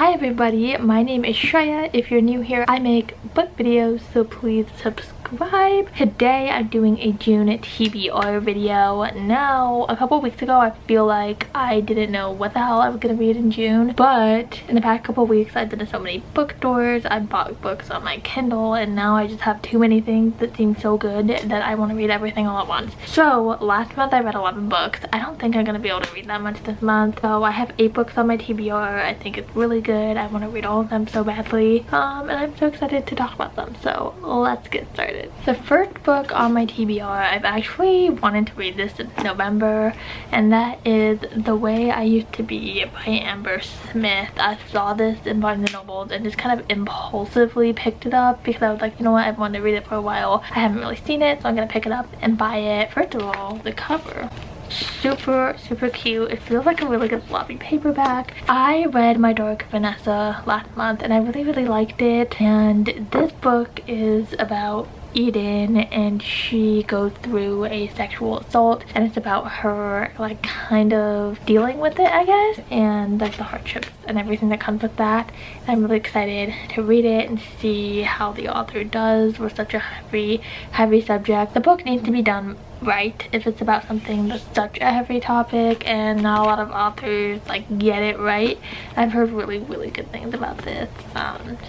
Hi everybody, my name is Shreya. If you're new here, I make book videos, so please subscribe. Today I'm doing a June TBR video. Now, a couple weeks ago I feel like I didn't know what the hell I was gonna read in June, but in the past couple weeks I've been to so many bookstores, I bought books on my Kindle, and now I just have too many things that seem so good that I want to read everything all at once. So last month I read 11 books. I don't think I'm gonna be able to read that much this month, so I have 8 books on my TBR. I think it's really good. I want to read all of them so badly, and I'm so excited to talk about them, so let's get started. The first book on my TBR, I've actually wanted to read this since November, and that is The Way I Used to Be by Amber Smith. I saw this in Barnes & Noble and just kind of impulsively picked it up because I was like, you know what, I've wanted to read it for a while. I haven't really seen it, so I'm gonna pick it up and buy it. First of all, the cover. Super cute. It feels like a really good floppy paperback. I read My Dark Vanessa last month and I really liked it, and this book is about Eden, and she goes through a sexual assault, and it's about her like kind of dealing with it, I guess, and like the hardships and everything that comes with that. And I'm really excited to read it and see how the author does with such a heavy subject. The book needs to be done right if it's about something that's such a heavy topic, and not a lot of authors like get it right. I've heard really good things about this,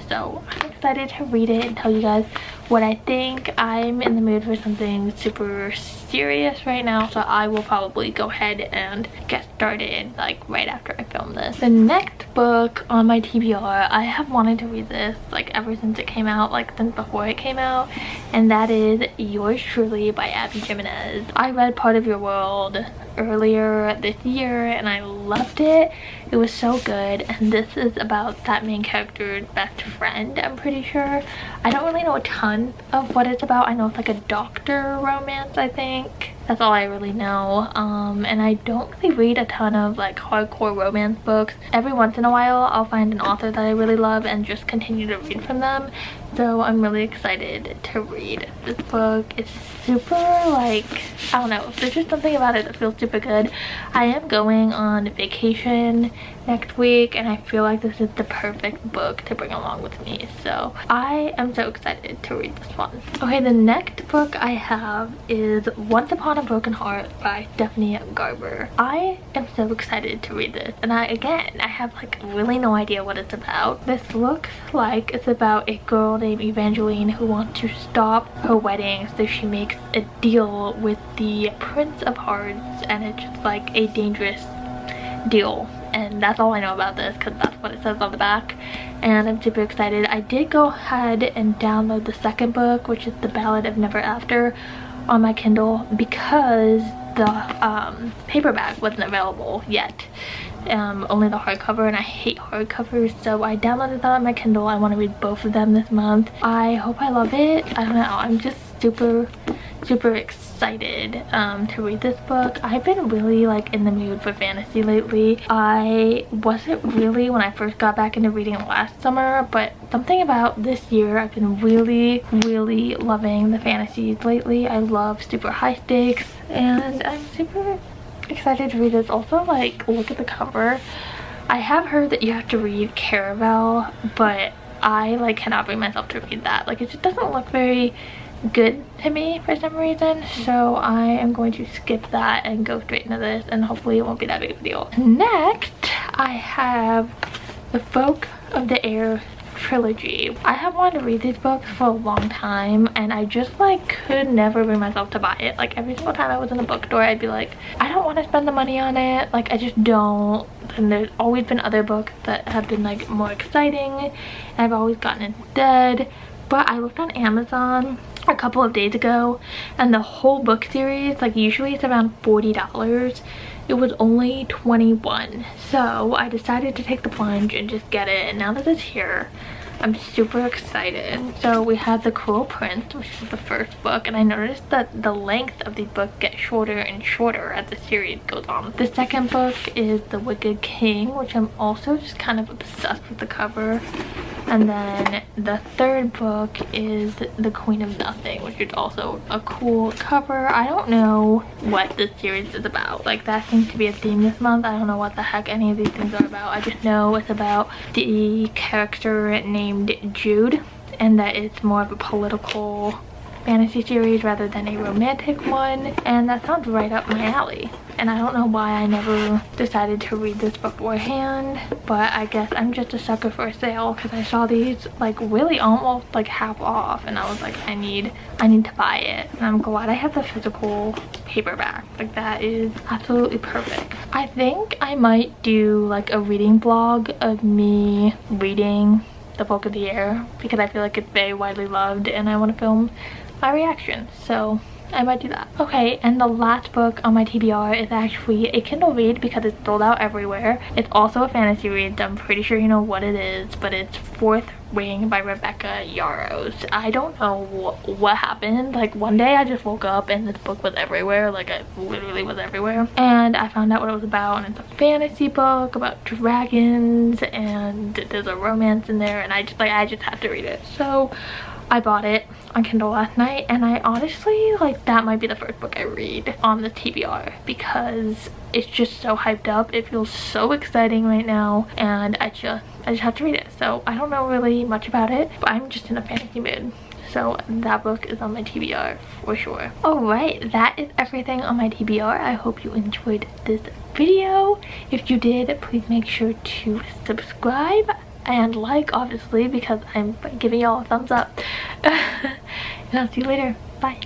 so I'm excited to read it and tell you guys what I think. I'm in the mood for something super serious right now, so I will probably go ahead and get started like right after I film this. The next book on my TBR, I have wanted to read this like ever since it came out, like since before it came out, and that is Yours Truly by Abby Jimenez. I read Part of Your World earlier this year and I loved it. It was so good, and this is about that main character's best friend, I'm pretty sure. I don't really know a ton of what it's about. I know it's like a doctor romance, I think. That's all I really know. And I don't really read a ton of like hardcore romance books. Every once in a while I'll find an author that I really love and just continue to read from them. So I'm really excited to read this book. It's super like, I don't know, there's just something about it that feels super good. I am going on vacation next week and I feel like this is the perfect book to bring along with me, so I am so excited to read this one. Okay, the next book I have is Once Upon a Broken Heart by Stephanie Garber. I am so excited to read this, and I have like really no idea what it's about. This looks like it's about a girl named Evangeline who wants to stop her wedding, so she makes a deal with the Prince of Hearts, and it's just like a dangerous deal. And that's all I know about this because that's what it says on the back, and I'm super excited. I did go ahead and download the second book, which is The Ballad of Never After, on my Kindle because the paperback wasn't available yet. Only the hardcover, and I hate hardcovers, so I downloaded that on my Kindle. I want to read both of them this month. I hope I love it. I don't know, I'm just super excited to read this book. I've been really like in the mood for fantasy lately. I wasn't really when I first got back into reading last summer, but something about this year I've been really loving the fantasies lately. I love super high stakes, and I'm super excited to read this. Also, like, look at the cover. I have heard that you have to read Caraval, but I like cannot bring myself to read that. Like, it just doesn't look very good to me for some reason, so I am going to skip that and go straight into this, and hopefully it won't be that big of a deal. Next I have The Folk of the Air Trilogy. I have wanted to read these books for a long time, and I just like could never bring myself to buy it. Like every single time I was in a bookstore I'd be like, I don't want to spend the money on it, like I just don't. And there's always been other books that have been like more exciting and I've always gotten instead. But I looked on Amazon a couple of days ago, and the whole book series, like usually it's around $40, it was only $21. So I decided to take the plunge and just get it, and now that it's here I'm super excited. So we have The Cruel Prince, which is the first book, and I noticed that the length of these books gets shorter and shorter as the series goes on. The second book is The Wicked King, which I'm also just kind of obsessed with the cover. And then the third book is The Queen of Nothing, which is also a cool cover. I don't know what this series is about. Like, that seems to be a theme this month. I don't know what the heck any of these things are about. I just know it's about the character named Jude, and that it's more of a political fantasy series rather than a romantic one, and that sounds right up my alley. And I don't know why I never decided to read this beforehand, but I guess I'm just a sucker for a sale because I saw these like really almost like half off, and I was like, I need to buy it. And I'm glad I have the physical paperback. Like, that is absolutely perfect. I think I might do like a reading vlog of me reading the book of the year because I feel like it's very widely loved and I want to film my reaction, so I might do that. Okay, and the last book on my TBR is actually a Kindle read because it's sold out everywhere. It's also a fantasy read, so I'm pretty sure you know what it is, but it's Fourth Ring by Rebecca Yarros. I don't know what happened. Like, one day I just woke up and this book was everywhere. Like, it literally was everywhere. And I found out what it was about, and it's a fantasy book about dragons, and there's a romance in there, and I just have to read it. So I bought it on Kindle last night, and I honestly, like, that might be the first book I read on the TBR because it's just so hyped up. It feels so exciting right now, and I just have to read it. So I don't know really much about it, but I'm just in a fantasy mood. So that book is on my TBR for sure. Alright, that is everything on my TBR. I hope you enjoyed this video. If you did, please make sure to subscribe and like, obviously, because I'm giving y'all a thumbs up. And I'll see you later. Bye.